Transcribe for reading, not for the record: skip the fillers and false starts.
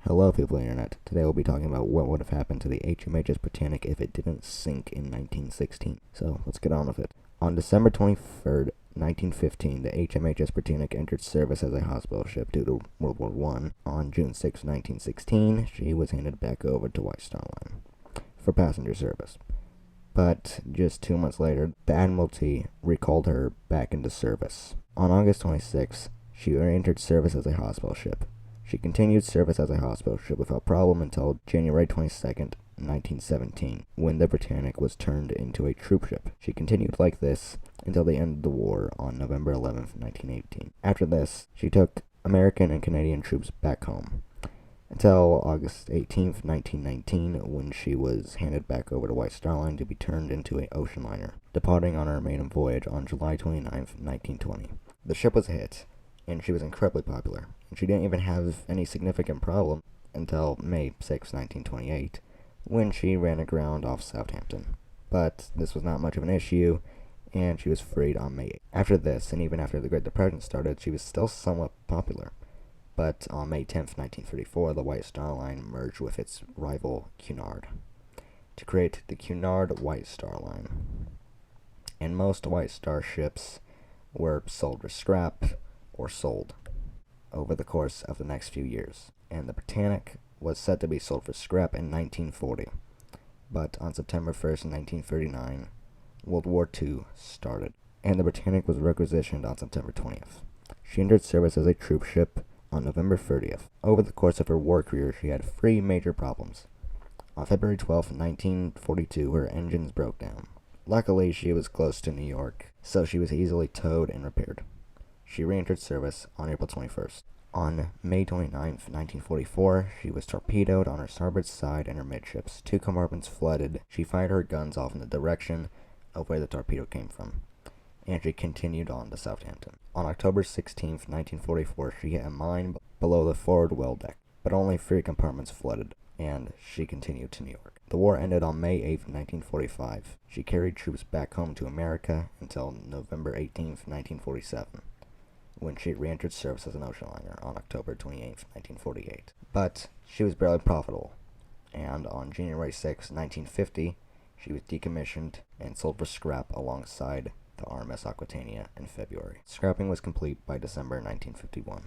Hello, people of the internet. Today we'll be talking about what would have happened to the HMHS Britannic if it didn't sink in 1916. So, let's get on with it. On December 23rd, 1915, the HMHS Britannic entered service as a hospital ship due to World War I. On June 6, 1916, she was handed back over to White Star Line for passenger service. But just 2 months later, the Admiralty recalled her back into service. On August 26, she re-entered service as a hospital ship. She continued service as a hospital ship without problem until January 22nd, 1917, when the Britannic was turned into a troop ship. She continued like this until the end of the war on November 11th, 1918. After this, she took American and Canadian troops back home until August 18th, 1919, when she was handed back over to White Star Line to be turned into an ocean liner, departing on her maiden voyage on July 29th, 1920. The ship was a hit, and she was incredibly popular, and she didn't even have any significant problem until May 6, 1928, when she ran aground off Southampton. But this was not much of an issue, and she was freed on May 8th. After this, and even after the Great Depression started, she was still somewhat popular. But on May 10th, 1934, the White Star Line merged with its rival Cunard to create the Cunard White Star Line. And most White Star ships were sold for scrap or sold over the course of the next few years. And the Britannic was set to be sold for scrap in 1940. But on September 1st, 1939, World War II started, and the Britannic was requisitioned on September 20th. She entered service as a troop ship on November 30th. Over the course of her war career, she had 3 major problems. On February 12, 1942, her engines broke down. Luckily, she was close to New York, so she was easily towed and repaired. She re-entered service on April 21st. On May 29, 1944, she was torpedoed on her starboard side and her midships. 2 compartments flooded. She fired her guns off in the direction of where the torpedo came from, and she continued on to Southampton. On October 16, 1944, she hit a mine below the forward well deck, but only 3 compartments flooded, and she continued to New York. The war ended on May 8, 1945. She carried troops back home to America until November 18, 1947, when she re-entered service as an ocean liner on October 28, 1948. But she was barely profitable, and on January 6, 1950, she was decommissioned and sold for scrap alongside the RMS Aquitania in February. Scrapping was complete by December 1951.